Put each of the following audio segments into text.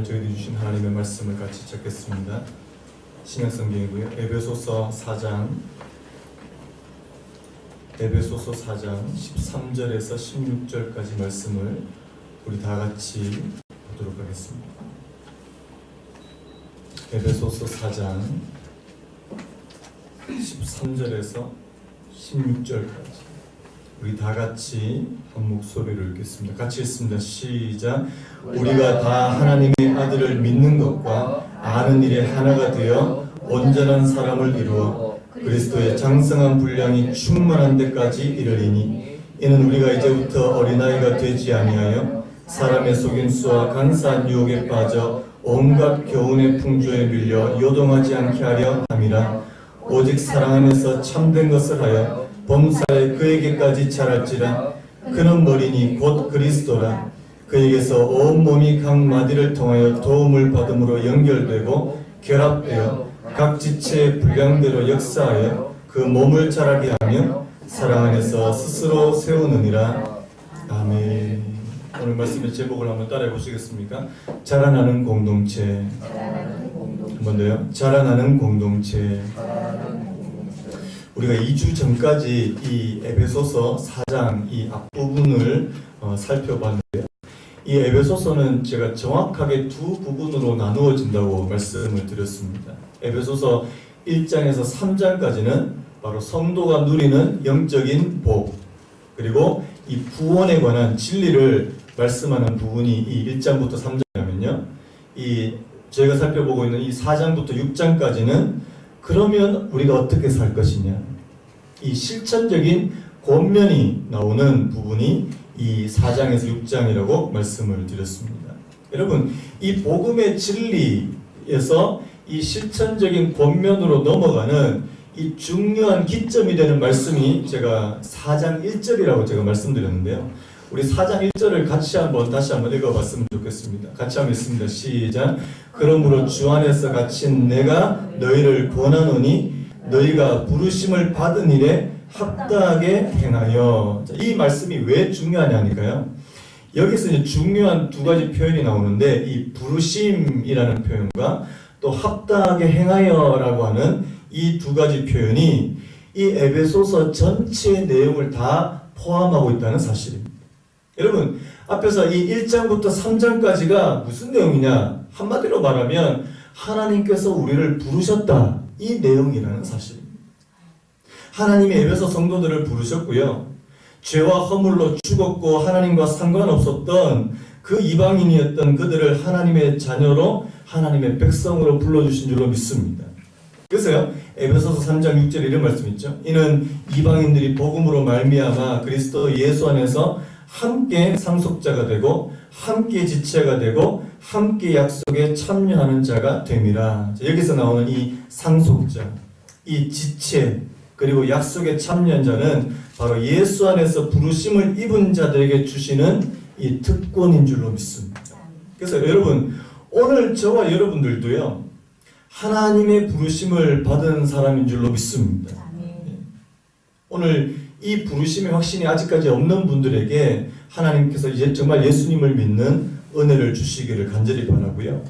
오늘 저희들이 주신 하나님의 말씀을 같이 찾겠습니다. 신약성경이고요. 에베소서 4장 13절에서 16절까지 말씀을 우리 다 같이 보도록 하겠습니다. 에베소서 4장 13절에서 16절까지 우리 다 같이 한 목소리로 읽겠습니다. 같이 읽습니다. 시작. 우리가 다 하나님의 아들을 믿는 것과 아는 일에 하나가 되어 온전한 사람을 이루어 그리스도의 장성한 분량이 충만한 데까지 이르리니 이는 우리가 이제부터 어린아이가 되지 아니하여 사람의 속임수와 간사한 유혹에 빠져 온갖 교훈의 풍조에 밀려 요동하지 않게 하려 함이라. 오직 사랑 안에서 참된 것을 하여 범사에 그에게까지 자랄지라. 그는 머리니 곧 그리스도라. 그에게서 온 몸이 각 마디를 통하여 도움을 받음으로 연결되고 결합되어 각 지체의 분량대로 역사하여 그 몸을 자라게 하며 사랑 안에서 스스로 세우느니라. 아멘. 오늘 말씀의 제목을 한번 따라해 보시겠습니까? 자라나는 공동체. 한 번 더요. 자라나는 공동체. 우리가 2주 전까지 이 에베소서 4장 이 앞부분을 살펴봤는데요. 이 에베소서는 제가 정확하게 두 부분으로 나누어진다고 말씀을 드렸습니다. 에베소서 1장에서 3장까지는 바로 성도가 누리는 영적인 복, 그리고 이 구원에 관한 진리를 말씀하는 부분이 이 1장부터 3장이라면요. 이 저희가 살펴보고 있는 이 4장부터 6장까지는 그러면 우리가 어떻게 살 것이냐, 이 실천적인 권면이 나오는 부분이 이 4장에서 6장이라고 말씀을 드렸습니다. 여러분, 이 복음의 진리에서 이 실천적인 권면으로 넘어가는 이 중요한 기점이 되는 말씀이 제가 4장 1절이라고 제가 말씀드렸는데요. 우리 4장 1절을 다시 한번 읽어봤으면 좋겠습니다. 같이 한번 읽습니다. 시작. 그러므로 주 안에서 갇힌 내가 너희를 권하노니 너희가 부르심을 받은 일에 합당하게 행하여. 이 말씀이 왜 중요하냐니까요. 여기서 이제 중요한 두 가지 표현이 나오는데, 이 부르심이라는 표현과 또 합당하게 행하여라고 하는 이 두 가지 표현이 이 에베소서 전체의 내용을 다 포함하고 있다는 사실입니다. 여러분, 앞에서 이 1장부터 3장까지가 무슨 내용이냐? 한마디로 말하면 하나님께서 우리를 부르셨다, 이 내용이라는 사실입니다. 하나님이 에베소 성도들을 부르셨고요. 죄와 허물로 죽었고 하나님과 상관없었던 그 이방인이었던 그들을 하나님의 자녀로, 하나님의 백성으로 불러주신 줄로 믿습니다. 그래서요, 에베소서 3장 6절에 이런 말씀 있죠. 이는 이방인들이 복음으로 말미암아 그리스도 예수 안에서 함께 상속자가 되고 함께 지체가 되고 함께 약속에 참여하는 자가 됨이라. 여기서 나오는 이 상속자, 이 지체, 그리고 약속에 참여한 자는 바로 예수 안에서 부르심을 입은 자들에게 주시는 이 특권인 줄로 믿습니다. 그래서 여러분, 오늘 저와 여러분들도요, 하나님의 부르심을 받은 사람인 줄로 믿습니다. 오늘 이 부르심의 확신이 아직까지 없는 분들에게 하나님께서 이제 정말 예수님을 믿는 은혜를 주시기를 간절히 바라고요.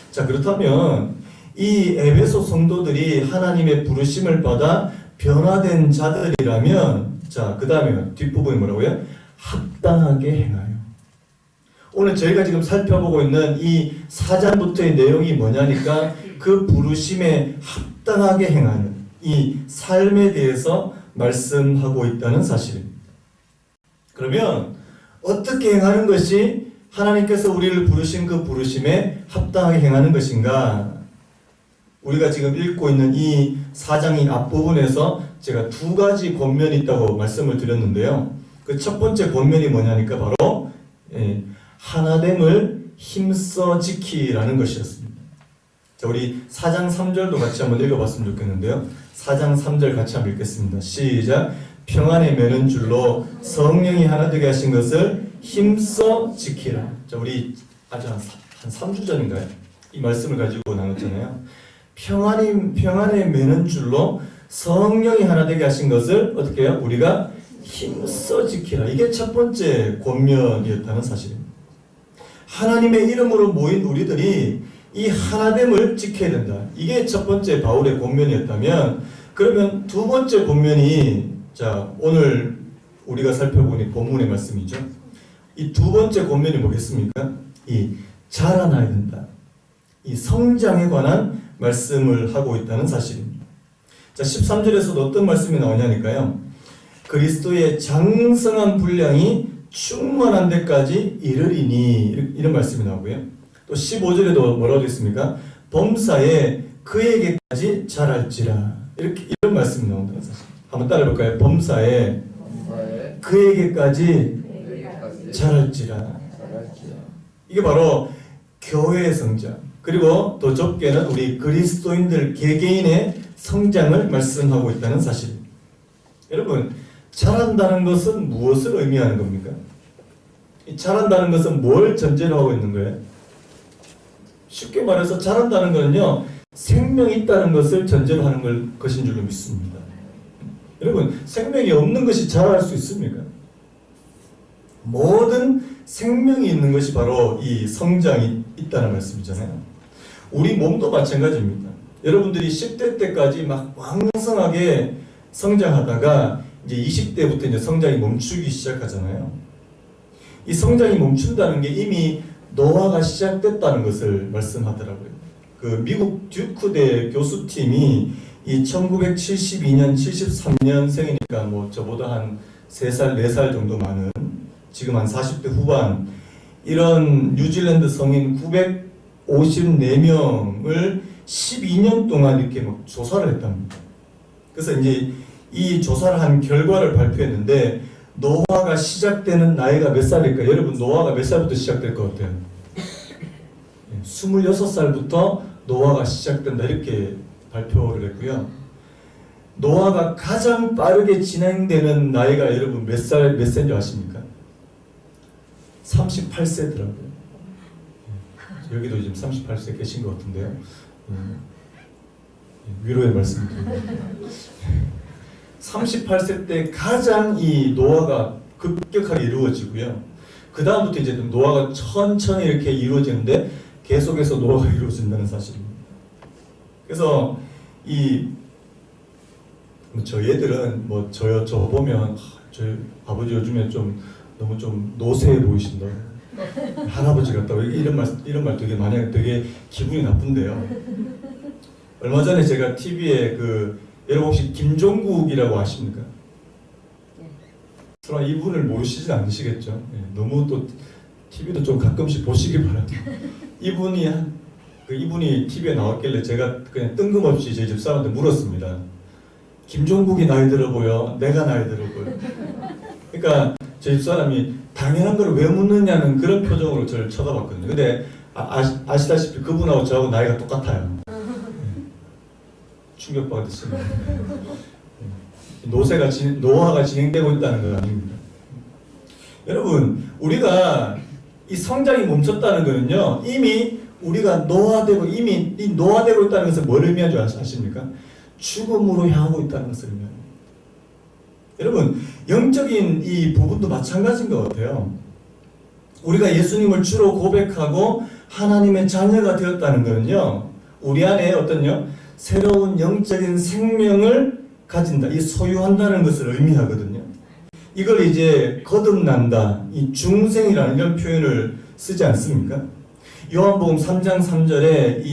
자, 그렇다면 이 에베소 성도들이 하나님의 부르심을 받아 변화된 자들이라면, 자, 그 다음에 뒷부분이 뭐라고요? 합당하게 행하여. 오늘 저희가 지금 살펴보고 있는 이 4장부터의 내용이 뭐냐니까 그 부르심에 합당하게 행하는 이 삶에 대해서 말씀하고 있다는 사실입니다. 그러면 어떻게 행하는 것이 하나님께서 우리를 부르신 그 부르심에 합당하게 행하는 것인가? 우리가 지금 읽고 있는 이 4장의 앞부분에서 제가 두 가지 권면이 있다고 말씀을 드렸는데요. 그 첫 번째 권면이 뭐냐니까 바로 하나됨을 힘써 지키라는 것이었습니다. 자, 우리 4장 3절도 같이 한번 읽어봤으면 좋겠는데요. 4장 3절 같이 한번 읽겠습니다. 시작. 평안에 매는 줄로 성령이 하나 되게 하신 것을 힘써 지키라. 자, 우리 아주 한 3주 전인가요? 이 말씀을 가지고 나눴잖아요. 평안에 매는 줄로 성령이 하나 되게 하신 것을 어떻게 해요? 우리가 힘써 지키라. 이게 첫 번째 권면이었다는 사실입니다. 하나님의 이름으로 모인 우리들이 이 하나됨을 지켜야 된다. 이게 첫 번째 바울의 권면이었다면, 그러면 두 번째 권면이, 자, 오늘 우리가 살펴보니 본문의 말씀이죠. 이 두 번째 권면이 뭐겠습니까? 이 자라나야 된다. 이 성장에 관한 말씀을 하고 있다는 사실입니다. 자, 13절에서도 어떤 말씀이 나오냐니까요. 그리스도의 장성한 분량이 충만한 데까지 이르리니, 이런 말씀이 나오고요. 또 15절에도 뭐라고 되어 있습니까? 범사에 그에게까지 자랄지라, 이런 말씀이 나온다는 사실. 한번 따라해볼까요? 범사에 그에게까지 자랄지라. 이게 바로 교회의 성장, 그리고 더 좁게는 우리 그리스도인들 개개인의 성장을 말씀하고 있다는 사실입니다. 여러분, 자란다는 것은 무엇을 의미하는 겁니까? 이 자란다는 것은 뭘 전제로 하고 있는 거예요? 쉽게 말해서 자란다는 것은요, 생명이 있다는 것을 전제로 하는 것인 줄로 믿습니다. 여러분, 생명이 없는 것이 자랄 수 있습니까? 모든 생명이 있는 것이 바로 이 성장이 있다는 말씀이잖아요. 우리 몸도 마찬가지입니다. 여러분들이 10대 때까지 막 왕성하게 성장하다가 이제 20대부터 이제 성장이 멈추기 시작하잖아요. 이 성장이 멈춘다는 게 이미 노화가 시작됐다는 것을 말씀하더라고요. 그 미국 듀크대 교수팀이 이 1972년, 73년생이니까 뭐 저보다 한 3살, 4살 정도 많은, 지금 한 40대 후반, 이런 뉴질랜드 성인 954명을 12년 동안 이렇게 막 조사를 했답니다. 그래서 이제 이 조사를 한 결과를 발표했는데, 노화가 시작되는 나이가 몇 살일까? 여러분, 노화가 몇 살부터 시작될 것 같아요? 26살부터 노화가 시작된다, 이렇게 발표를 했고요. 노화가 가장 빠르게 진행되는 나이가 여러분 몇 세인지 아십니까? 38세더라고요. 여기도 지금 38세 계신 것 같은데요. 위로의 말씀 드립니다. 38세 때 가장 이 노화가 급격하게 이루어지고요. 그 다음부터 이제 노화가 천천히 이렇게 이루어지는데 계속해서 노화가 이루어진다는 사실입니다. 그래서 저희 애들은 뭐 저 보면 저희 아버지 요즘에 너무 노쇠해 보이신다, 할아버지 같다고 이런 말 되게 많이, 되게 기분이 나쁜데요. 얼마 전에 제가 TV에 여러분 혹시 김종국이라고 아십니까? 설마 이분을 모르시지 않으시겠죠? 너무 또 TV도 좀 가끔씩 보시길 바랍니다. 이분이 TV에 나왔길래 제가 그냥 뜬금없이 저희 집사람한테 물었습니다. 김종국이 나이 들어 보여? 내가 나이 들어 보여? 그러니까 저희 집사람이 당연한 걸 왜 묻느냐는 그런 표정으로 저를 쳐다봤거든요. 근데 아시다시피 그분하고 저하고 나이가 똑같아요. 충격받았습니다. 노화가 진행되고 있다는 건 아닙니다. 여러분, 우리가 이 성장이 멈췄다는 거는요, 이미 우리가 노화되고, 이미 이 노화되고 있다는 것은 뭘 의미하는 줄 아십니까? 죽음으로 향하고 있다는 것을 의미합니다. 여러분, 영적인 이 부분도 마찬가지인 것 같아요. 우리가 예수님을 주로 고백하고 하나님의 자녀가 되었다는 것은요, 우리 안에 어떤요? 새로운 영적인 생명을 가진다, 이 소유한다는 것을 의미하거든요. 이걸 이제 거듭난다, 이 중생이라는 이런 표현을 쓰지 않습니까? 요한복음 3장 3절에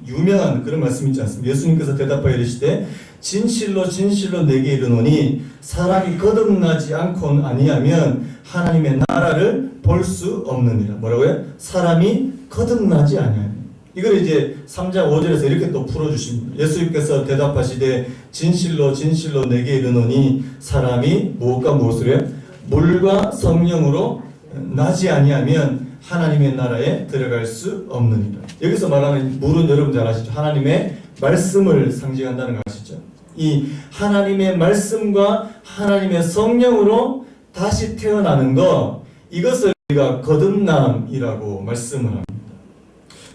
유명한 그런 말씀 있지 않습니까? 예수님께서 대답하여 이르시되 진실로 진실로 내게 이르노니 사람이 거듭나지 않고 아니하면 하나님의 나라를 볼 수 없느니라. 뭐라고요? 사람이 거듭나지 아니하면. 이걸 이제 3장 5절에서 이렇게 또 풀어주십니다. 예수님께서 대답하시되 진실로 진실로 내게 이르노니 사람이 무엇과 무엇을 해요? 물과 성령으로 나지 아니하면 하나님의 나라에 들어갈 수 없느니라. 여기서 말하는 물은 여러분 잘 아시죠? 하나님의 말씀을 상징한다는 거 아시죠? 이 하나님의 말씀과 하나님의 성령으로 다시 태어나는 것, 이것을 우리가 거듭남이라고 말씀을 합니다.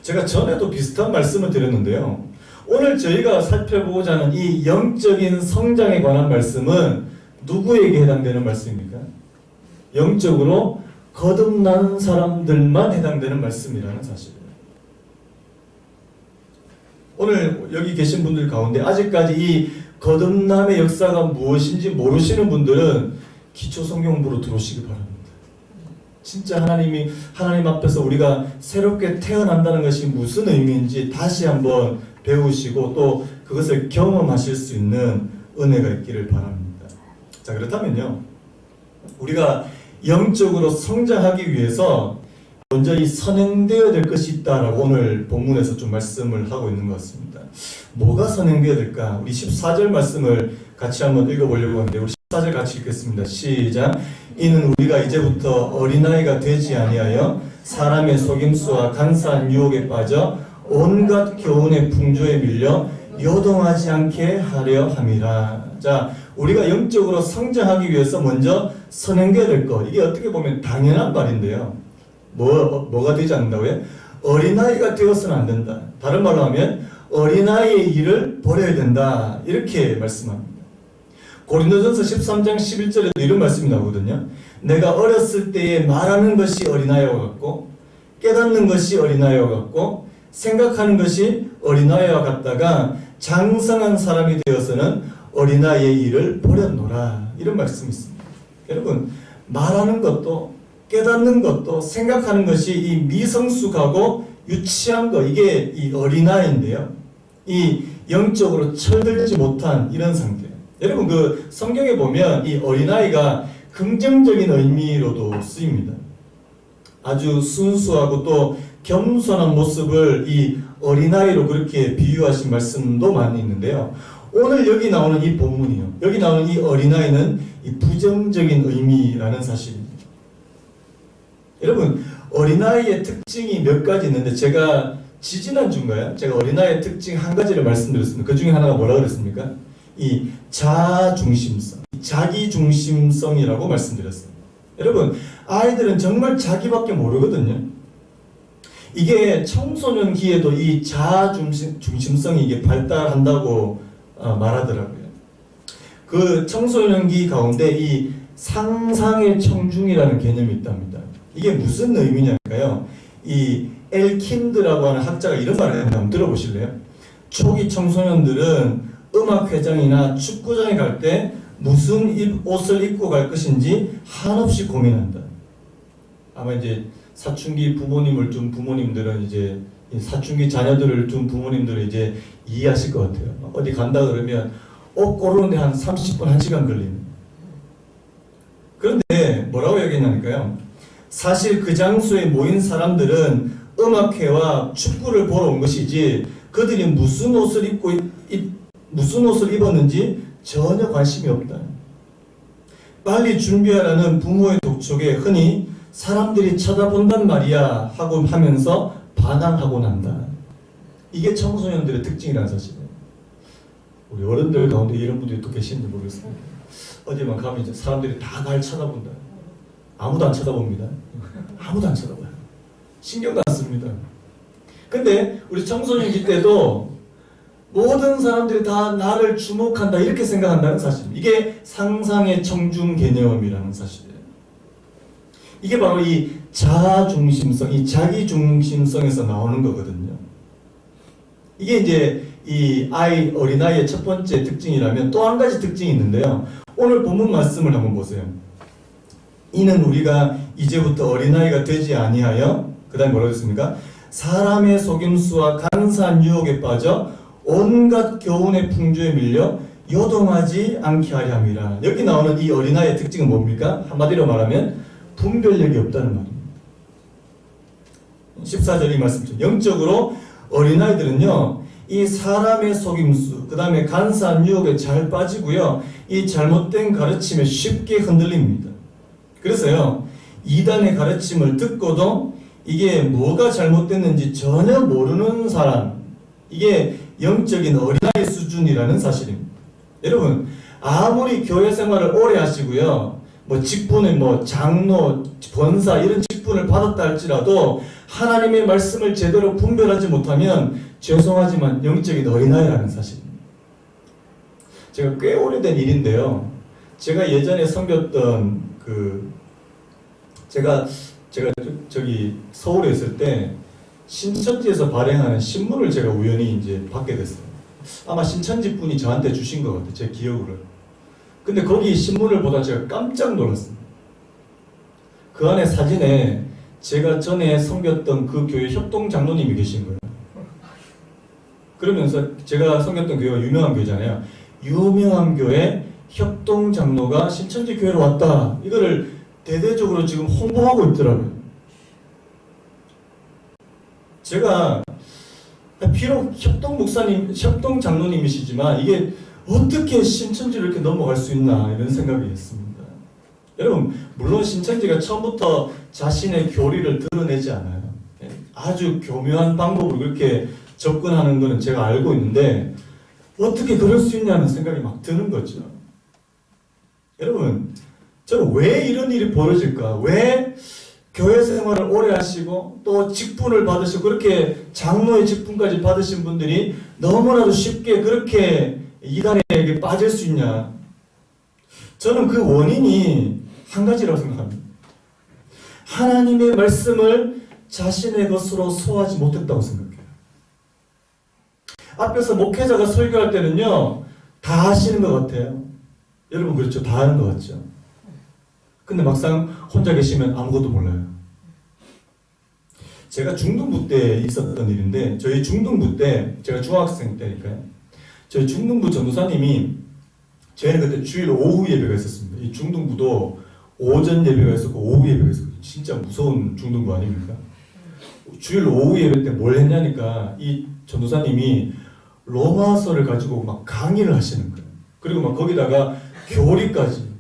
제가 전에도 비슷한 말씀을 드렸는데요. 오늘 저희가 살펴보고자 하는 이 영적인 성장에 관한 말씀은 누구에게 해당되는 말씀입니까? 영적으로 거듭난 사람들만 해당되는 말씀이라는 사실이에요. 오늘 여기 계신 분들 가운데 아직까지 이 거듭남의 역사가 무엇인지 모르시는 분들은 기초 성경부로 들어오시기 바랍니다. 진짜 하나님 앞에서 우리가 새롭게 태어난다는 것이 무슨 의미인지 다시 한번 배우시고 또 그것을 경험하실 수 있는 은혜가 있기를 바랍니다. 자, 그렇다면요, 우리가 영적으로 성장하기 위해서 먼저 이 선행되어야 될 것이 있다라고 오늘 본문에서 좀 말씀을 하고 있는 것 같습니다. 뭐가 선행되어야 될까? 우리 14절 말씀을 같이 한번 읽어보려고 하는데, 우리 14절 같이 읽겠습니다. 시작. 이는 우리가 이제부터 어린아이가 되지 아니하여 사람의 속임수와 간사한 유혹에 빠져 온갖 교훈의 풍조에 밀려 요동하지 않게 하려 함이라. 자, 우리가 영적으로 성장하기 위해서 먼저 선행되어야 될 것, 이게 어떻게 보면 당연한 말인데요, 뭐가 되지 않는다고요? 어린아이가 되어서는 안 된다. 다른 말로 하면 어린아이의 일을 버려야 된다, 이렇게 말씀합니다. 고린도전서 13장 11절에도 이런 말씀이 나오거든요. 내가 어렸을 때에 말하는 것이 어린아이와 같고 깨닫는 것이 어린아이와 같고 생각하는 것이 어린아이와 같다가 장성한 사람이 되어서는 어린아이의 일을 버렸노라, 이런 말씀이 있습니다. 여러분, 말하는 것도 깨닫는 것도 생각하는 것이 이 미성숙하고 유치한 것, 이게 이 어린아이인데요, 이 영적으로 철들지 못한 이런 상태. 여러분, 그 성경에 보면 이 어린아이가 긍정적인 의미로도 쓰입니다. 아주 순수하고 또 겸손한 모습을 이 어린아이로 그렇게 비유하신 말씀도 많이 있는데요, 오늘 여기 나오는 이 본문이요, 여기 나오는 이 어린아이는 이 부정적인 의미라는 사실입니다. 여러분, 어린아이의 특징이 몇 가지 있는데, 제가 지지난주인가요? 제가 어린아이의 특징 한 가지를 말씀드렸습니다. 그 중에 하나가 뭐라고 그랬습니까? 이 자중심성, 자기중심성이라고 말씀드렸습니다. 여러분, 아이들은 정말 자기밖에 모르거든요. 이게 청소년기에도 이 자중심성이 이게 발달한다고 말하더라고요. 그 청소년기 가운데 이 상상의 청중이라는 개념이 있답니다. 이게 무슨 의미냐니까요, 이 엘킨드라고 하는 학자가 이런 말을 했는데 한번 들어보실래요? 초기 청소년들은 음악회장이나 축구장에 갈 때 무슨 옷을 입고 갈 것인지 한없이 고민한다. 아마 이제 사춘기 부모님을 둔 부모님들은 이제 사춘기 자녀들을 둔 부모님들은 이제 이해하실 것 같아요. 어디 간다 그러면 옷 고르는데 한 30분, 1시간 걸리는. 그런데 뭐라고 얘기했냐니까요, 사실 그 장소에 모인 사람들은 음악회와 축구를 보러 온 것이지 그들이 무슨 옷을 입었는지 전혀 관심이 없다. 빨리 준비하라는 부모의 독촉에 흔히 사람들이 쳐다본단 말이야 하고 하면서 반항하고 난다. 이게 청소년들의 특징이라는 사실이에요. 우리 어른들 가운데 이런 분들이 또 계시는지 모르겠습니다. 어디만 가면 이제 사람들이 다 날 쳐다본다. 아무도 안 쳐다봅니다. 아무도 안 쳐다봐요. 신경도 안 씁니다. 근데 우리 청소년기 때도 모든 사람들이 다 나를 주목한다, 이렇게 생각한다는 사실. 이게 상상의 청중 개념이라는 사실이에요. 이게 바로 이 자중심성, 이 자기중심성에서 나오는 거거든요. 이게 이제 이 어린아이의 첫 번째 특징이라면 또 한 가지 특징이 있는데요, 오늘 본문 말씀을 한번 보세요. 이는 우리가 이제부터 어린아이가 되지 아니하여, 그 다음에 뭐라고 했습니까? 사람의 속임수와 간사한 유혹에 빠져 온갖 교훈의 풍조에 밀려 요동하지 않게 하려 함이라. 여기 나오는 이 어린아이의 특징은 뭡니까? 한마디로 말하면 분별력이 없다는 말입니다. 14절 이 말씀이죠. 영적으로 어린아이들은요, 이 사람의 속임수, 그 다음에 간사한 유혹에 잘 빠지고요, 이 잘못된 가르침에 쉽게 흔들립니다. 그래서요, 이단의 가르침을 듣고도 이게 뭐가 잘못됐는지 전혀 모르는 사람, 이게 영적인 어린아이 수준이라는 사실입니다. 여러분, 아무리 교회 생활을 오래 하시고요, 뭐 직분을 뭐 장로, 권사 이런 직분을 받았다 할지라도 하나님의 말씀을 제대로 분별하지 못하면 죄송하지만 영적인 어린아이라는 사실입니다. 제가 꽤 오래된 일인데요, 제가 예전에 섬겼던 그 제가 저기 서울에 있을 때 신천지에서 발행하는 신문을 제가 우연히 이제 받게 됐어요. 아마 신천지 분이 저한테 주신 것 같아요. 제 기억으로. 근데 거기 신문을 보다 제가 깜짝 놀랐습니다. 그 안에 사진에 제가 전에 섬겼던 그 교회 협동 장로님이 계신 거예요. 그러면서 제가 섬겼던 교회가 유명한 교회잖아요. 유명한 교회 협동 장로가 신천지 교회로 왔다. 이거를 대대적으로 지금 홍보하고 있더라고요. 제가 비록 협동 목사님, 협동 장로님이시지만 이게 어떻게 신천지를 이렇게 넘어갈 수 있나 이런 생각이 했습니다. 여러분, 물론 신천지가 처음부터 자신의 교리를 드러내지 않아요. 아주 교묘한 방법으로 그렇게 접근하는 것은 제가 알고 있는데 어떻게 그럴 수 있냐는 생각이 막 드는 거죠. 여러분, 저는 왜 이런 일이 벌어질까? 왜 교회 생활을 오래 하시고 또 직분을 받으시고 그렇게 장로의 직분까지 받으신 분들이 너무나도 쉽게 그렇게 이단에게 빠질 수 있냐? 저는 그 원인이 한 가지라고 생각합니다. 하나님의 말씀을 자신의 것으로 소화하지 못했다고 생각해요. 앞에서 목회자가 설교할 때는요, 다 하시는 것 같아요. 여러분 그렇죠? 다 하는 것 같죠? 근데 막상 혼자 계시면 아무것도 몰라요. 제가 중등부 때 있었던 일인데, 저희 중등부 때, 제가 중학생 때니까요. 저희 중등부 전도사님이, 저희는 그때 주일 오후 예배가 있었습니다. 이 중등부도 오전 예배가 있었고 오후 예배가 있었거든요. 진짜 무서운 중등부 아닙니까? 주일 오후 예배 때 뭘 했냐니까 이 전도사님이 로마서를 가지고 막 강의를 하시는 거예요. 그리고 막 거기다가 교리까지.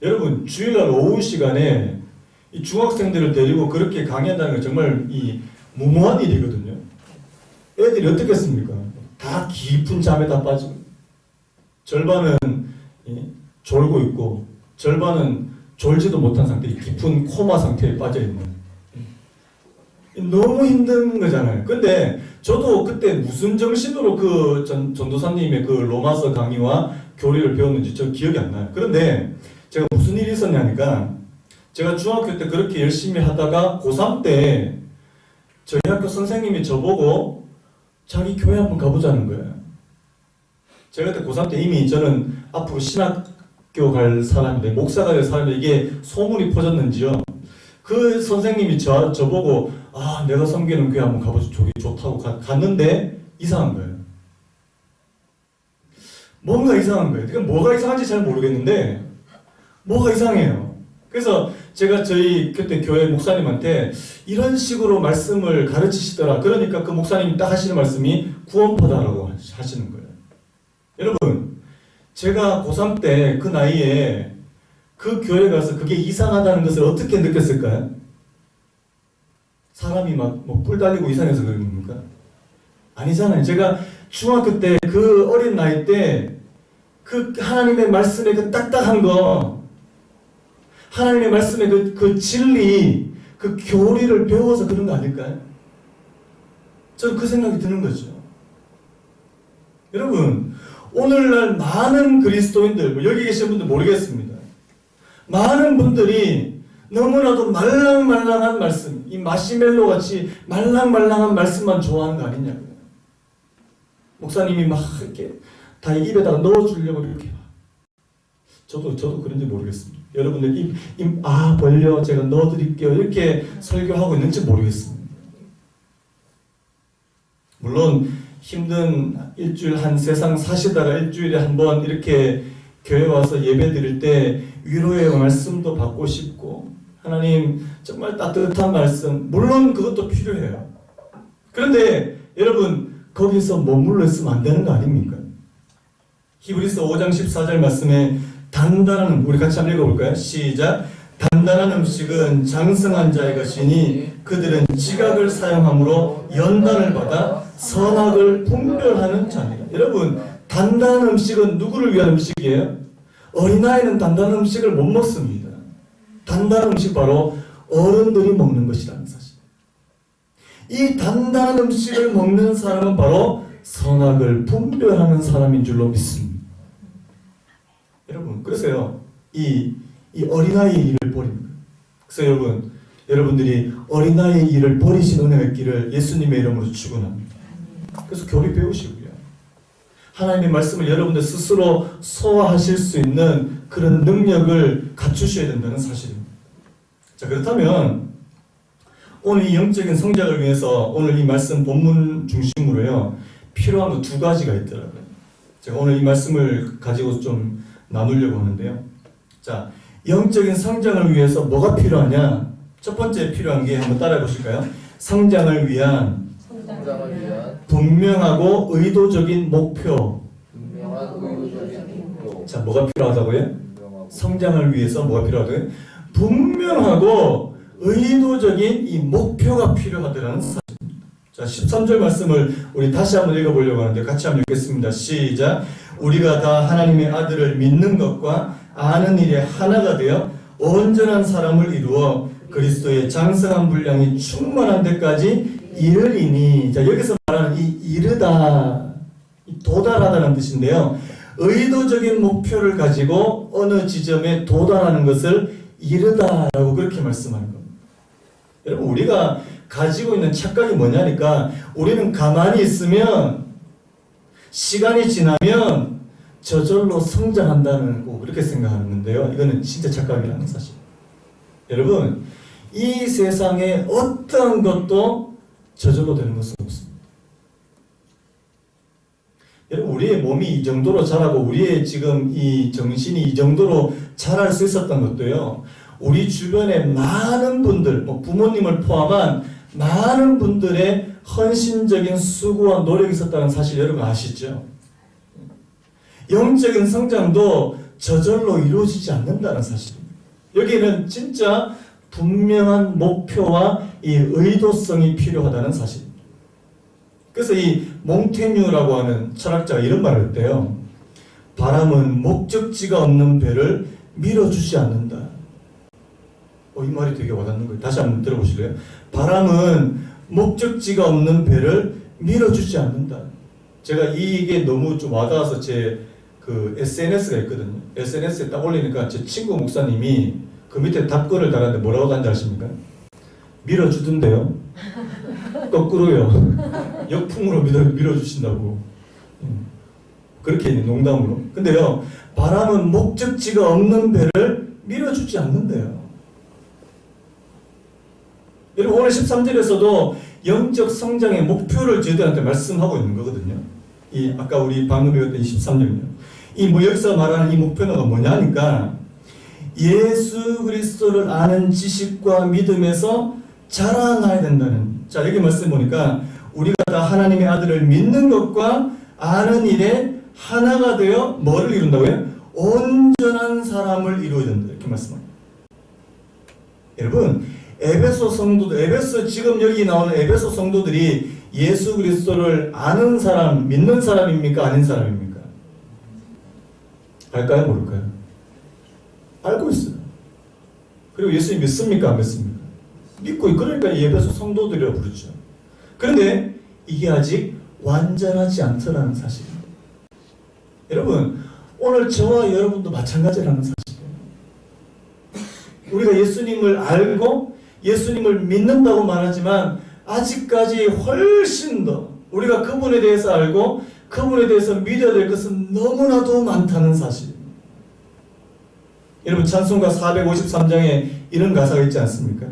여러분, 주일날 오후 시간에 이 중학생들을 데리고 그렇게 강의한다는 건 정말 이 무모한 일이거든요. 애들이 어떻겠습니까? 다 깊은 잠에 다 빠지고, 절반은 졸고 있고, 절반은 졸지도 못한 상태, 깊은 코마 상태에 빠져있는. 너무 힘든 거잖아요. 근데 저도 그때 무슨 정신으로 그 전도사님의 그 로마서 강의와 교리를 배웠는지 저 기억이 안 나요. 그런데 제가 무슨 일이 있었냐니까, 제가 중학교 때 그렇게 열심히 하다가 고3 때 저희 학교 선생님이 저보고 자기 교회 한번 가보자는 거예요. 제가 그때 고3 때 이미 저는 앞으로 신학교 갈 사람인데, 목사가 될 사람인데 이게 소문이 퍼졌는지요. 그 선생님이 저보고 내가 섬기는 교회 한번 가보자. 저기 좋다고 갔는데 이상한 거예요. 뭔가 이상한 거예요. 그러니까 뭐가 이상한지 잘 모르겠는데 뭐가 이상해요. 그래서 제가 저희 그때 교회 목사님한테 이런 식으로 말씀을 가르치시더라. 그러니까 그 목사님이 딱 하시는 말씀이 구원파다라고 하시는 거예요. 여러분, 제가 고3 때 그 나이에 그 교회 가서 그게 이상하다는 것을 어떻게 느꼈을까요? 사람이 막 뿔 달리고 이상해서 그런 겁니까? 아니잖아요. 제가 중학교 때 그 어린 나이 때 그 하나님의 말씀의 그 딱딱한 거, 하나님의 말씀의 그 진리, 그 교리를 배워서 그런 거 아닐까요? 저는 그 생각이 드는 거죠. 여러분, 오늘날 많은 그리스도인들, 여기 계신 분들 모르겠습니다. 많은 분들이 너무나도 말랑말랑한 말씀, 이 마시멜로 같이 말랑말랑한 말씀만 좋아하는 거 아니냐고요. 목사님이 막 이렇게 다 입에다가 넣어주려고 이렇게. 저도 그런지 모르겠습니다. 여러분들 벌려 제가 넣어드릴게요. 이렇게 설교하고 있는지 모르겠습니다. 물론 힘든 일주일 한 세상 사시다가 일주일에 한 번 이렇게 교회 와서 예배 드릴 때 위로의 말씀도 받고 싶고, 하나님 정말 따뜻한 말씀, 물론 그것도 필요해요. 그런데 여러분, 거기서 머물러 있으면 안 되는 거 아닙니까? 히브리서 5장 14절 말씀에 단단한, 우리 같이 한번 읽어볼까요? 시작. 단단한 음식은 장성한 자의 것이니 그들은 지각을 사용함으로 연단을 받아 선악을 분별하는 자니라. 여러분, 단단한 음식은 누구를 위한 음식이에요? 어린아이는 단단한 음식을 못 먹습니다. 단단한 음식 바로 어른들이 먹는 것이라는 사실. 이 단단한 음식을 먹는 사람은 바로 선악을 분별하는 사람인 줄로 믿습니다. 여러분, 그래서요, 이 어린아이 일을 버립니다. 그래서 여러분들이 어린아이의 일을 버리신 은혜의 길을 예수님의 이름으로 축원합니다. 그래서 교리 배우시고요. 하나님의 말씀을 여러분들 스스로 소화하실 수 있는 그런 능력을 갖추셔야 된다는 사실입니다. 자, 그렇다면 오늘 이 영적인 성장을 위해서 오늘 이 말씀 본문 중심으로요 필요한 거 두 가지가 있더라고요. 제가 오늘 이 말씀을 가지고 좀 나누려고 하는데요. 자, 영적인 성장을 위해서 뭐가 필요하냐? 첫 번째 필요한 게 한번 따라해 보실까요? 성장을 위한 분명하고 의도적인 목표. 자, 뭐가 필요하다고요? 성장을 위해서 뭐가 필요하다고요? 분명하고 의도적인 이 목표가 필요하다는 사실입니다. 자, 13절 말씀을 우리 다시 한번 읽어보려고 하는데 같이 한번 읽겠습니다. 시작. 우리가 다 하나님의 아들을 믿는 것과 아는 일에 하나가 되어 온전한 사람을 이루어 그리스도의 장성한 분량이 충만한 데까지 이르리니. 자, 여기서 말하는 이 이르다, 도달하다는 뜻인데요. 의도적인 목표를 가지고 어느 지점에 도달하는 것을 이르다라고 그렇게 말씀하는 겁니다. 여러분, 우리가 가지고 있는 착각이 뭐냐니까 우리는 가만히 있으면 시간이 지나면 저절로 성장한다는 거 그렇게 생각하는 건데요. 이거는 진짜 착각이라는 사실. 여러분, 이 세상에 어떤 것도 저절로 되는 것은 없습니다. 여러분, 우리의 몸이 이 정도로 자라고 우리의 지금 이 정신이 이 정도로 자랄 수 있었던 것도요, 우리 주변에 많은 분들, 부모님을 포함한 많은 분들의 헌신적인 수고와 노력이 있었다는 사실 여러분 아시죠? 영적인 성장도 저절로 이루어지지 않는다는 사실입니다. 여기는 진짜 분명한 목표와 이 의도성이 필요하다는 사실입니다. 그래서 이 몽테뉴라고 하는 철학자가 이런 말을 했대요. 바람은 목적지가 없는 배를 밀어주지 않는다. 이 말이 되게 와닿는 거예요. 다시 한번 들어보실래요? 바람은 목적지가 없는 배를 밀어주지 않는다. 제가 이게 너무 좀 와닿아서 제 그 SNS가 있거든요. SNS에 딱 올리니까 제 친구 목사님이 그 밑에 답글을 달았는데 뭐라고 단지 아십니까? 밀어주던데요. 거꾸로요. 역풍으로 밀어주신다고. 그렇게 농담으로. 근데요, 바람은 목적지가 없는 배를 밀어주지 않는데요. 여러분, 오늘 13절에서도 영적 성장의 목표를 저희들한테 말씀하고 있는 거거든요. 이 아까 우리 방금 배웠던 13절이요. 이 여기서 말하는 이 목표는 뭐냐니까 예수 그리스도를 아는 지식과 믿음에서 자라나야 된다는. 자, 여기 말씀 보니까 우리가 다 하나님의 아들을 믿는 것과 아는 일에 하나가 되어 뭐를 이룬다고요? 온전한 사람을 이루어야 된다. 이렇게 말씀합니다. 여러분, 에베소 성도들, 에베소 지금 여기 나오는 에베소 성도들이 예수 그리스도를 아는 사람, 믿는 사람입니까? 아닌 사람입니까? 알까요? 모를까요? 알고 있어요. 그리고 예수님 믿습니까? 안 믿습니까? 믿고, 그러니까 에베소 성도들이라고 부르죠. 그런데 이게 아직 완전하지 않더라는 사실입니다. 여러분, 오늘 저와 여러분도 마찬가지라는 사실이에요. 우리가 예수님을 알고 예수님을 믿는다고 말하지만 아직까지 훨씬 더 우리가 그분에 대해서 알고 그분에 대해서 믿어야 될 것은 너무나도 많다는 사실입니다. 여러분, 찬송가 453장에 이런 가사가 있지 않습니까?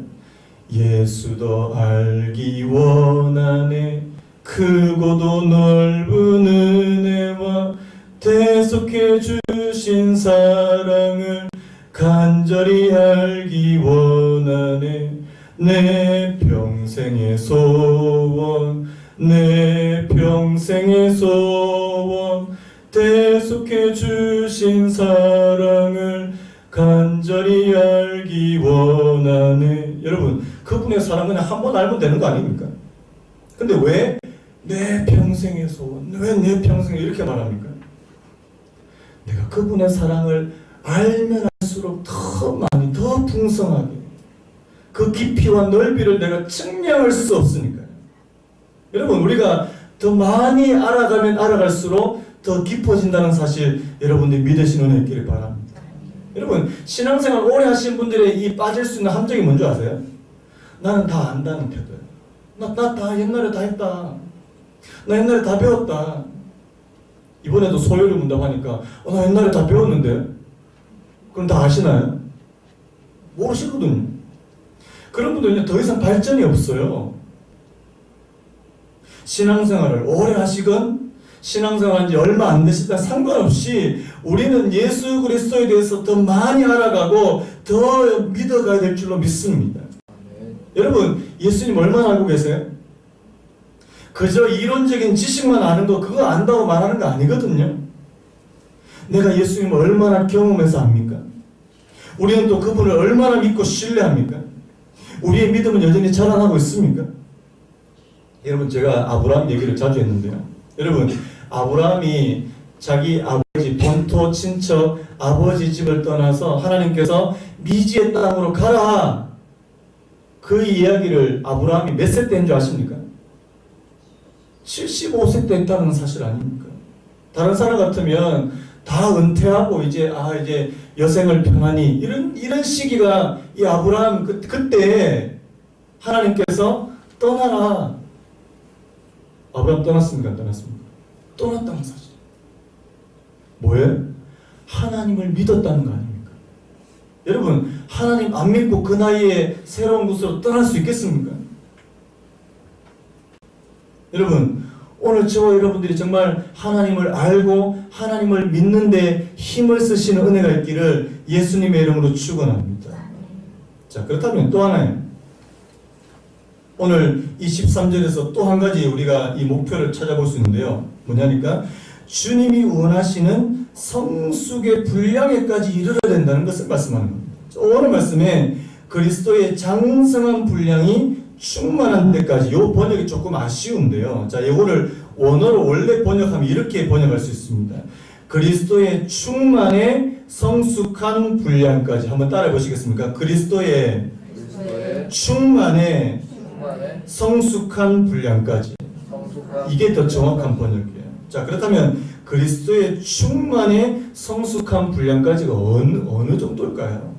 예수도 알기 원하네 크고도 넓은 은혜와 대속해 주신 사랑을 간절히 알기 원하네 내 평생의 소원 내 평생의 소원 대속해 주신 사랑을 간절히 알기 원하네. 여러분, 그분의 사랑은 한 번 알면 되는 거 아닙니까? 근데 왜 내 평생의 소원, 왜 내 평생에 이렇게 말합니까? 내가 그분의 사랑을 알면 알수록 더 많이, 더 풍성하게 그 깊이와 넓이를 내가 측량할 수 없으니까요. 여러분, 우리가 더 많이 알아가면 알아갈수록 더 깊어진다는 사실 여러분들이 믿으시는 은혜 있기를 바랍니다. 여러분, 신앙생활 오래 하신 분들의 이 빠질 수 있는 함정이 뭔지 아세요? 나는 다 안다는 태도예요. 나 다 옛날에 다 했다. 나 옛날에 다 배웠다. 이번에도 소요리 문답하니까 나 옛날에 다 배웠는데. 그럼 다 아시나요? 모르시거든요. 그런 분들은 더 이상 발전이 없어요. 신앙생활을 오래 하시건 신앙생활한 지 얼마 안 되시다 상관없이 우리는 예수 그리스도에 대해서 더 많이 알아가고 더 믿어가야 될 줄로 믿습니다. 여러분, 예수님 얼마나 알고 계세요? 그저 이론적인 지식만 아는 거 그거 안다고 말하는 거 아니거든요. 내가 예수님을 얼마나 경험해서 압니까? 우리는 또 그분을 얼마나 믿고 신뢰합니까? 우리의 믿음은 여전히 자라나고 있습니까? 여러분, 제가 아브라함 얘기를 자주 했는데요. 여러분, 아브라함이 자기 아버지 본토 친척 아버지 집을 떠나서 하나님께서 미지의 땅으로 가라, 그 이야기를 아브라함이 몇 세 때인 줄 아십니까? 75세 때 했다는 사실 아닙니까? 다른 사람 같으면 다 은퇴하고 이제 여생을 편하니 이런 시기가 이 아브라함 그때 하나님께서 떠나라. 아브라함 떠났습니까? 안 떠났습니까? 떠났다는 사실. 뭐예요? 하나님을 믿었다는 거 아닙니까? 여러분, 하나님 안 믿고 그 나이에 새로운 곳으로 떠날 수 있겠습니까? 여러분, 오늘 저와 여러분들이 정말 하나님을 알고 하나님을 믿는데 힘을 쓰시는 은혜가 있기를 예수님의 이름으로 축원합니다. 자, 그렇다면 또 하나요. 오늘 이 13절에서 또 한 가지 우리가 이 목표를 찾아볼 수 있는데요. 뭐냐니까 주님이 원하시는 성숙의 분량에까지 이르러야 된다는 것을 말씀하는 겁니다. 오늘 말씀에 그리스도의 장성한 분량이 충만한 데까지, 이 번역이 조금 아쉬운데요. 자, 이거를 원어로 원래 번역하면 이렇게 번역할 수 있습니다. 그리스도의 충만의 성숙한 분량까지. 한번 따라해 보시겠습니까? 그리스도의 충만의 성숙한 분량까지. 이게 더 정확한 번역이에요. 자, 그렇다면 그리스도의 충만의 성숙한 분량까지가 어느 정도일까요?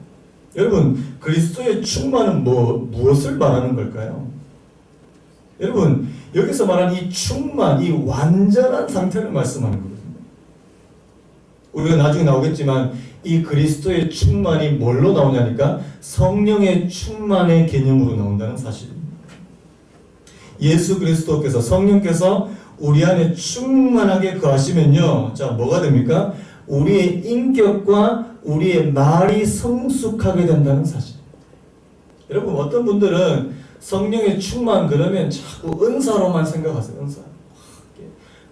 여러분, 그리스도의 충만은 무엇을 말하는 걸까요? 여러분, 여기서 말하는 이 충만, 이 완전한 상태를 말씀하는 거거든요. 우리가 나중에 나오겠지만 이 그리스도의 충만이 뭘로 나오냐니까 성령의 충만의 개념으로 나온다는 사실입니다. 예수 그리스도께서, 성령께서 우리 안에 충만하게 거하시면요, 자, 뭐가 됩니까? 우리의 인격과 우리의 말이 성숙하게 된다는 사실. 여러분, 어떤 분들은 성령의 충만 그러면 자꾸 은사로만 생각하세요. 은사.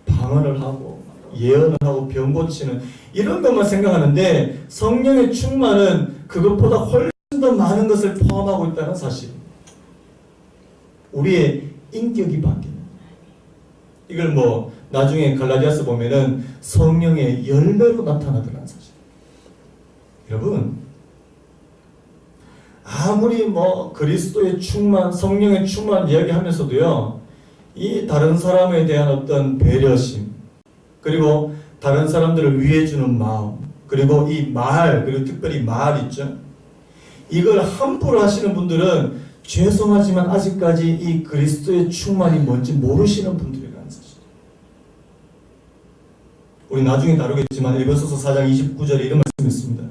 방언을 하고 예언을 하고 병 고치는 이런 것만 생각하는데, 성령의 충만은 그것보다 훨씬 더 많은 것을 포함하고 있다는 사실. 우리의 인격이 바뀌는, 이걸 나중에 갈라디아서 보면은 성령의 열매로 나타나더라는 사실. 여러분, 아무리 그리스도의 충만, 성령의 충만 이야기하면서도요, 이 다른 사람에 대한 어떤 배려심, 그리고 다른 사람들을 위해주는 마음, 그리고 이 말, 그리고 특별히 말 있죠. 이걸 함부로 하시는 분들은 죄송하지만 아직까지 이 그리스도의 충만이 뭔지 모르시는 분들이라는 사실. 우리 나중에 다루겠지만 에베소서 4장 29절에 이런 말씀이 있습니다.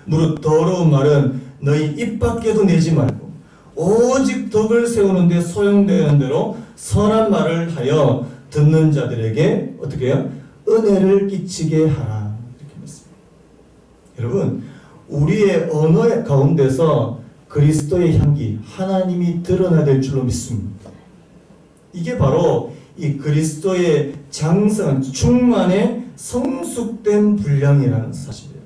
무릇 더러운 말은 너희 입 밖에도 내지 말고 오직 덕을 세우는 데 소용되는 대로 선한 말을 하여 듣는 자들에게 어떻게 해요? 은혜를 끼치게 하라. 이렇게 말씀합니다. 여러분, 우리의 언어 가운데서 그리스도의 향기, 하나님이 드러나야 될 줄로 믿습니다. 이게 바로 이 그리스도의 장성, 충만의 성숙된 분량이라는 사실이에요.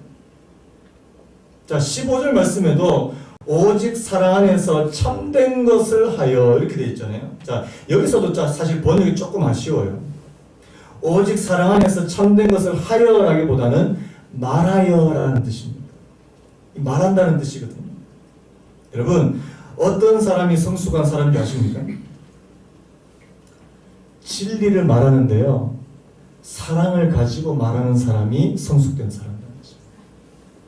자, 15절 말씀에도 오직 사랑 안에서 참된 것을 하여 이렇게 되어 있잖아요. 자, 여기서도 사실 번역이 조금 아쉬워요. 오직 사랑 안에서 참된 것을 하여라기보다는 말하여라는 뜻입니다. 말한다는 뜻이거든요. 여러분, 어떤 사람이 성숙한 사람인지 아십니까? 진리를 말하는데요, 사랑을 가지고 말하는 사람이 성숙된 사람이라는 것입니다.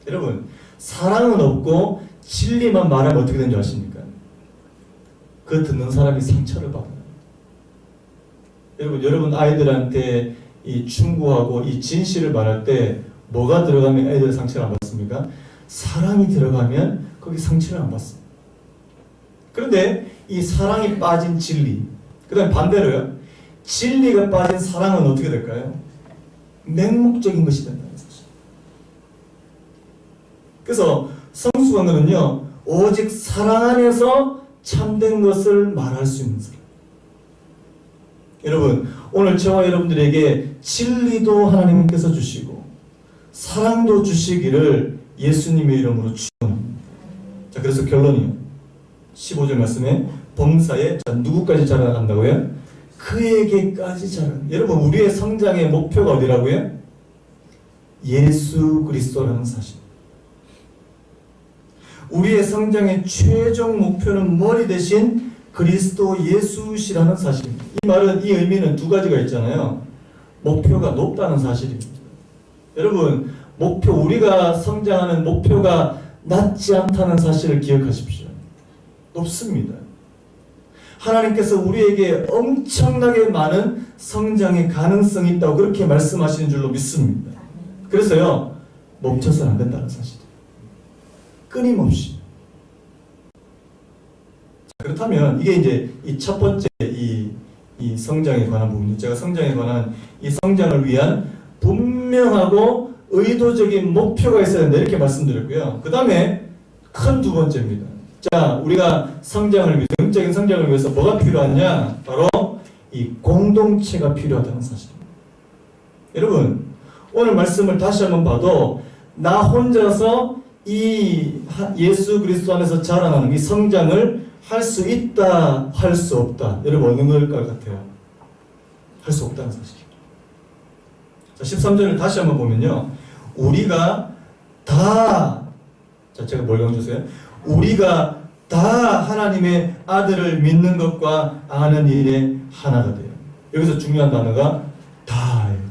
여러분, 사랑은 없고 진리만 말하면 어떻게 되는 줄 아십니까? 그 듣는 사람이 상처를 받아요. 여러분 아이들한테 이 충고하고 이 진실을 말할 때 뭐가 들어가면 애들 상처를 안 받습니까? 사랑이 들어가면 거기 상처를 안 받습니다. 그런데 이 사랑이 빠진 진리, 그 다음에 반대로요, 진리가 빠진 사랑은 어떻게 될까요? 맹목적인 것이 된다는 사실. 그래서 성숙한 오직 사랑 안에서 참된 것을 말할 수 있는 사람. 여러분, 오늘 저와 여러분들에게 진리도 하나님께서 주시고 사랑도 주시기를 예수님의 이름으로 축원합니다. 자, 그래서 결론이요. 15절 말씀에 범사에 누구까지 자라난다고요? 그에게까지 자라는. 여러분, 우리의 성장의 목표가 어디라고요? 예수 그리스도라는 사실. 우리의 성장의 최종 목표는 머리 대신 그리스도 예수시라는 사실입니다. 이 말은, 이 의미는 두 가지가 있잖아요. 목표가 높다는 사실입니다. 여러분, 우리가 성장하는 목표가 낮지 않다는 사실을 기억하십시오. 높습니다. 하나님께서 우리에게 엄청나게 많은 성장의 가능성이 있다고 그렇게 말씀하시는 줄로 믿습니다. 그래서요, 멈춰서는 안 된다는 사실이에요. 끊임없이. 그렇다면 이게 이제 이 첫 번째 이 성장에 관한 부분이죠. 제가 성장에 관한 이 성장을 위한 분명하고 의도적인 목표가 있어야 된다 이렇게 말씀드렸고요. 그 다음에 큰 두 번째입니다. 자, 우리가 영적인 성장을 위해서 뭐가 필요하냐? 바로 이 공동체가 필요하다는 사실입니다. 여러분, 오늘 말씀을 다시 한번 봐도 나 혼자서 이 예수 그리스도 안에서 자라나는 이 성장을 할 수 있다, 할 수 없다. 여러분, 어느 걸 것 같아요? 할 수 없다는 사실입니다. 자, 13절을 다시 한번 보면요. 우리가 다, 자, 제가 뭘 강조했어요? 우리가 다 하나님의 아들을 믿는 것과 아는 일에 하나가 돼요. 여기서 중요한 단어가 다예요.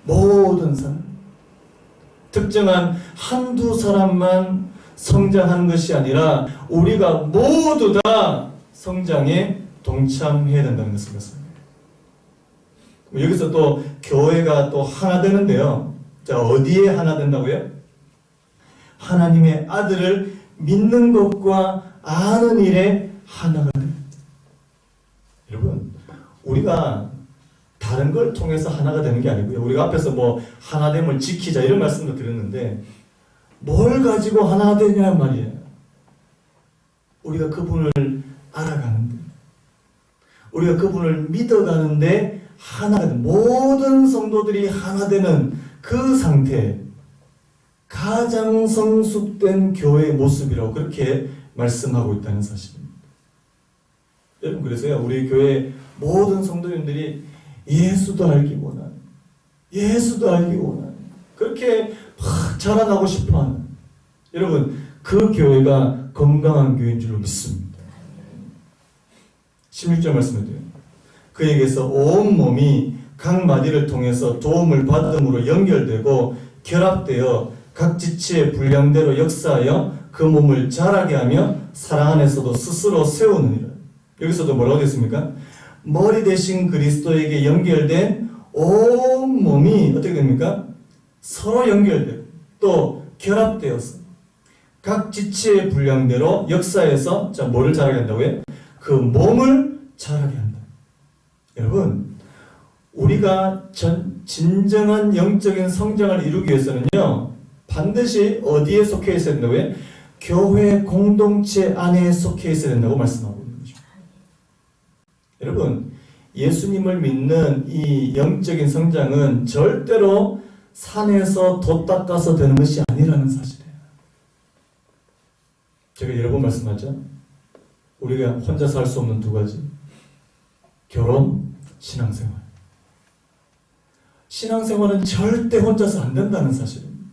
모든 사람. 특정한 한두 사람만 성장하는 것이 아니라 우리가 모두 다 성장에 동참해야 된다는 것을 말씀합니다. 여기서 또 교회가 또 하나 되는데요. 자, 어디에 하나 된다고요? 하나님의 아들을 믿는 것과 아는 일에 하나가 됩니다. 여러분, 우리가 다른 걸 통해서 하나가 되는 게 아니고요. 우리가 앞에서 뭐 하나됨을 지키자 이런 말씀도 드렸는데 뭘 가지고 하나 되냐 말이에요. 우리가 그분을 알아가는데, 우리가 그분을 믿어가는데 하나가 되는, 모든 성도들이 하나 되는 그 상태, 가장 성숙된 교회의 모습이라고 그렇게 말씀하고 있다는 사실입니다. 여러분, 그래서요, 우리 교회 모든 성도님들이 예수도 알기 원하는, 그렇게 막 자라나고 싶어하는, 여러분, 그 교회가 건강한 교회인 줄로 믿습니다. 16절 말씀해도요. 그에게서 온 몸이 각 마디를 통해서 도움을 받음으로 연결되고 결합되어 각 지체의 분량대로 역사하여 그 몸을 자라게 하며 사랑 안에서도 스스로 세우느니라. 여기서도 뭐라고 됐습니까? 머리 대신 그리스도에게 연결된 온 몸이 어떻게 됩니까? 서로 연결되고 또 결합되어서 각 지체의 분량대로 역사해서, 자, 뭐를 자라게 한다고요? 그 몸을 자라게 한다. 여러분, 우리가 진정한 영적인 성장을 이루기 위해서는요, 반드시 어디에 속해 있어야 된다고요? 교회 공동체 안에 속해 있어야 된다고 말씀하고 있는 거죠. 여러분, 예수님을 믿는 이 영적인 성장은 절대로 산에서 돛 닦아서 되는 것이 아니라는 사실이에요. 제가 여러 번 말씀하죠. 우리가 혼자서 할 수 없는 두 가지. 결혼, 신앙생활. 신앙생활은 절대 혼자서 안 된다는 사실입니다.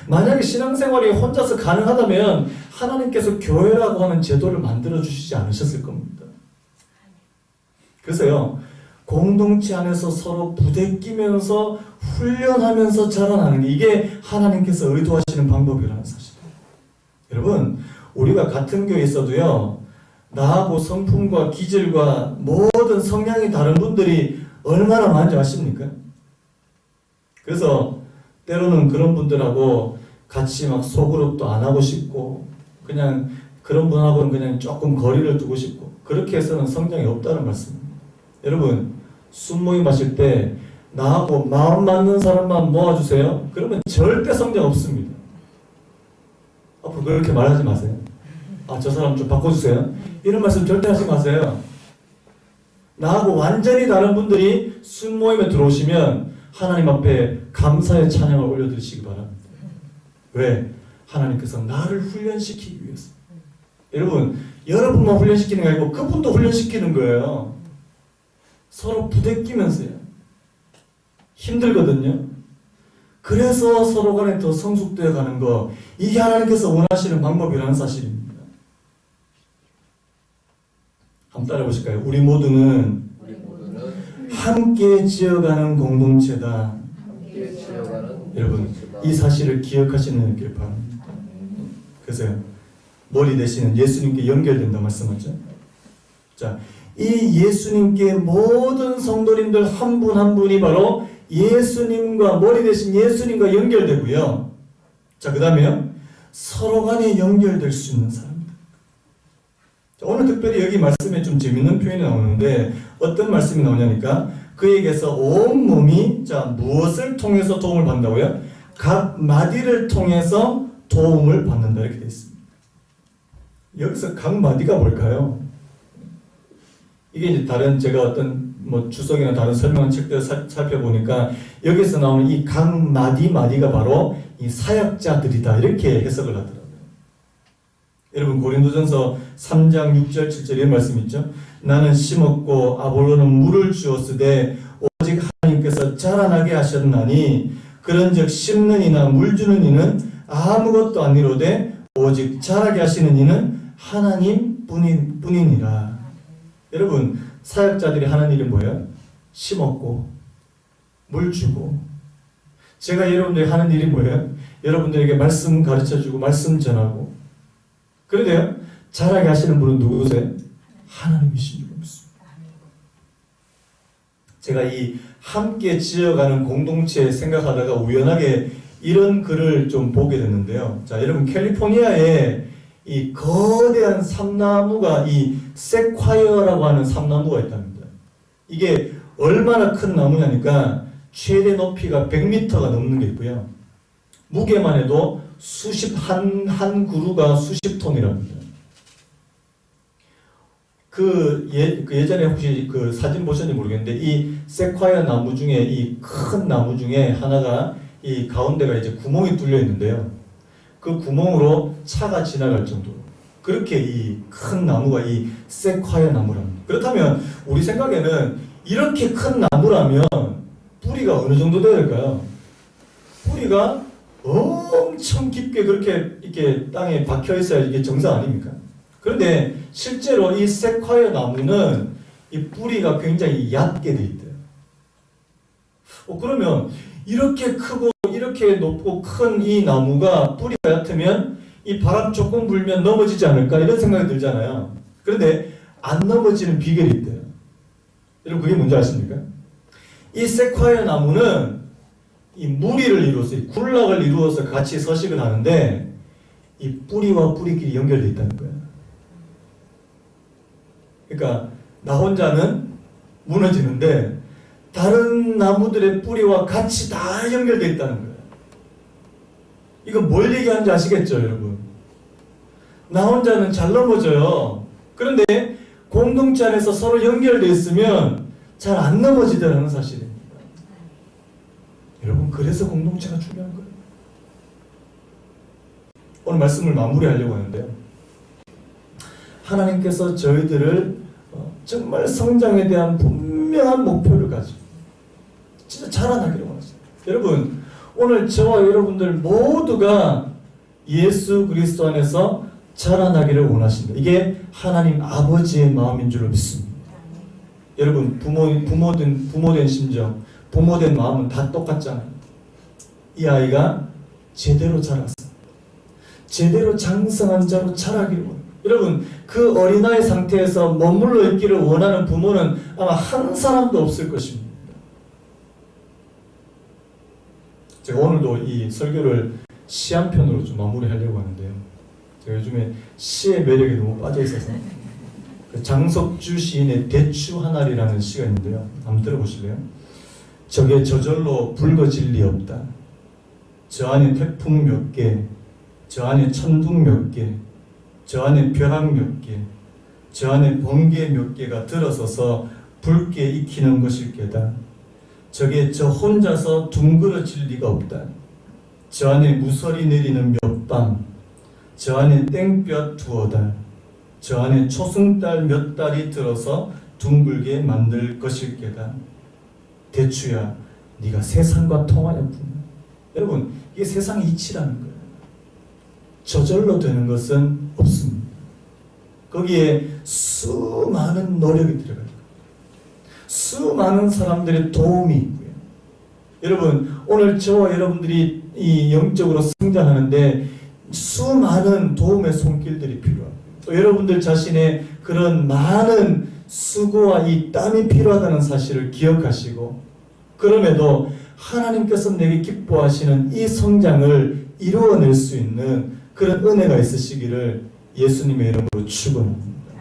만약에 신앙생활이 혼자서 가능하다면 하나님께서 교회라고 하는 제도를 만들어 주시지 않으셨을 겁니다. 그래서요, 공동체 안에서 서로 부대끼면서 훈련하면서 자라나는 게 이게 하나님께서 의도하시는 방법이라는 사실이에요. 여러분, 우리가 같은 교회에 있어도요, 나하고 성품과 기질과 모든 성향이 다른 분들이 얼마나 많은지 아십니까? 그래서 때로는 그런 분들하고 같이 막 소그룹도 안 하고 싶고, 그냥 그런 분하고는 그냥 조금 거리를 두고 싶고, 그렇게 해서는 성장이 없다는 말씀입니다. 여러분, 순모임 하실 때 나하고 마음 맞는 사람만 모아주세요. 그러면 절대 성장 없습니다. 앞으로 그렇게 말하지 마세요. 아, 저 사람 좀 바꿔주세요. 이런 말씀 절대 하지 마세요. 나하고 완전히 다른 분들이 순모임에 들어오시면 하나님 앞에 감사의 찬양을 올려드리시기 바랍니다. 왜? 하나님께서 나를 훈련시키기 위해서. 여러분, 여러분만 훈련시키는 게 아니고 그분도 훈련시키는 거예요. 서로 부대끼면서요. 힘들거든요. 그래서 서로 간에 더 성숙되어 가는 거, 이게 하나님께서 원하시는 방법이라는 사실입니다. 한번 따라해 보실까요? 우리 모두는 함께 지어가는 공동체다. 여러분, 이 사실을 기억하시는 길 바랍니다. 그래서 머리 대신은 예수님께 연결된다 말씀하죠. 자, 이 예수님께 모든 성도님들 한 분 한 분이 바로 예수님과, 머리 대신 예수님과 연결되고요. 자, 그 다음에요, 서로 간에 연결될 수 있는 사람입니다. 자, 오늘 특별히 여기 말씀에 좀 재밌는 표현이 나오는데, 어떤 말씀이 나오냐니까, 그에게서 온 몸이, 자, 무엇을 통해서 도움을 받는다고요? 각 마디를 통해서 도움을 받는다, 이렇게 되어 있습니다. 여기서 각 마디가 뭘까요? 이게 이제 다른, 제가 어떤 주석이나 다른 설명한 책들을 살펴보니까 여기서 나오는 이 각 마디가 바로 이 사역자들이다, 이렇게 해석을 하더라고요. 여러분, 고린도전서 3장 6절 7절 이런 말씀 있죠. 나는 심었고 아볼로는 물을 주었으되 오직 하나님께서 자라나게 하셨나니 그런즉 심는 이나 물 주는 이는 아무것도 아니로되 오직 자라게 하시는 이는 하나님 뿐이니라. 여러분, 사역자들이 하는 일이 뭐예요? 심었고 물 주고. 제가 여러분들이 하는 일이 뭐예요? 여러분들에게 말씀 가르쳐주고 말씀 전하고. 그런데요, 자라게 하시는 분은 누구세요? 하나님이신 줄 믿습니다. 제가 이 함께 지어가는 공동체 생각하다가 우연하게 이런 글을 좀 보게 됐는데요. 자, 여러분, 캘리포니아에 이 거대한 삼나무가, 이 세콰이어라고 하는 삼나무가 있답니다. 이게 얼마나 큰 나무냐니까 최대 높이가 100m가 넘는 게 있고요. 무게만 해도 한 그루가 수십 톤이랍니다. 예전에 혹시 그 사진 보셨는지 모르겠는데, 이 세콰이어 나무 중에, 이 큰 나무 중에 하나가, 이 가운데가 이제 구멍이 뚫려 있는데요. 그 구멍으로 차가 지나갈 정도로. 그렇게 이 큰 나무가 이 세콰이어 나무랍니다. 그렇다면 우리 생각에는 이렇게 큰 나무라면 뿌리가 어느 정도 돼야 될까요? 뿌리가 엄청 깊게 그렇게 이렇게 땅에 박혀 있어야 이게 정상 아닙니까? 그런데 실제로 이 세콰이어 나무는 이 뿌리가 굉장히 얕게 돼 있대요. 그러면 이렇게 크고 이렇게 높고 큰 이 나무가 뿌리가 얕으면 이 바람 조금 불면 넘어지지 않을까, 이런 생각이 들잖아요. 그런데 안 넘어지는 비결이 있대요. 여러분, 그게 뭔지 아십니까? 이 세콰이어 나무는 이 무리를 이루어서, 이 군락을 이루어서 같이 서식을 하는데 이 뿌리와 뿌리끼리 연결되어 있다는 거예요. 그러니까 나 혼자는 무너지는데 다른 나무들의 뿌리와 같이 다 연결되어 있다는 거예요. 이건 뭘 얘기하는지 아시겠죠, 여러분? 나 혼자는 잘 넘어져요. 그런데 공동체 안에서 서로 연결되어 있으면 잘 안 넘어지더라는 사실입니다. 여러분, 그래서 공동체가 중요한 거예요. 오늘 말씀을 마무리하려고 하는데요. 하나님께서 저희들을 정말 성장에 대한 분명한 목표를 가지고 진짜 자라나기를 원하세요. 여러분, 오늘 저와 여러분들 모두가 예수 그리스도 안에서 자라나기를 원하십니다. 이게 하나님 아버지의 마음인 줄로 믿습니다. 여러분 부모된 심정, 부모된 마음은 다 똑같잖아요. 이 아이가 제대로 자랐어. 제대로 장성한 자로 자라기를 원해요. 여러분 그 어린아이 상태에서 머물러 있기를 원하는 부모는 아마 한 사람도 없을 것입니다. 제가 오늘도 이 설교를 시 한 편으로 좀 마무리하려고 하는데요. 제가 요즘에 시의 매력에 너무 빠져 있어서 그 장석주 시인의 대추 하나리라는 시가 있는데요. 한번 들어보실래요? 적에 저절로 붉어질 리 없다. 저 안에 태풍 몇 개, 저 안에 천둥 몇 개, 저 안에 벼락 몇 개, 저 안에 번개 몇 개가 들어서서 붉게 익히는 것일 게다. 저게 저 혼자서 둥그러질 리가 없다. 저 안에 무설이 내리는 몇 밤, 저 안에 땡볕 두어 달, 저 안에 초승달 몇 달이 들어서 둥글게 만들 것일 게다. 대추야, 네가 세상과 통하였구나. 여러분, 이게 세상의 이치라는 거예요. 저절로 되는 것은 없습니다. 거기에 수많은 노력이 들어갈 거예요. 수많은 사람들의 도움이 있고요. 여러분, 오늘 저와 여러분들이 이 영적으로 성장하는데 수많은 도움의 손길들이 필요합니다. 또 여러분들 자신의 그런 많은 수고와 이 땀이 필요하다는 사실을 기억하시고, 그럼에도 하나님께서 내게 기뻐하시는 이 성장을 이루어낼 수 있는 그런 은혜가 있으시기를 예수님의 이름으로 축원합니다.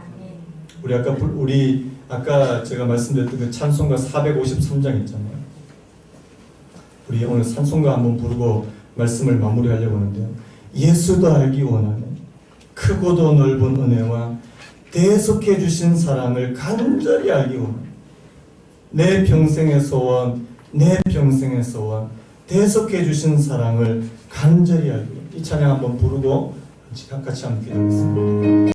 우리 아까 제가 말씀드렸던 그 찬송가 453장 있잖아요. 우리 오늘 찬송가 한번 부르고 말씀을 마무리하려고 하는데요. 예수도 알기 원하는 크고도 넓은 은혜와 대속해 주신 사랑을 간절히 알기 원하는 내 평생의 소원, 내 평생의 소원, 대속해 주신 사랑을 간절히 알기 원하는 이 찬양 한번 부르고 같이 함께 기도하겠습니다.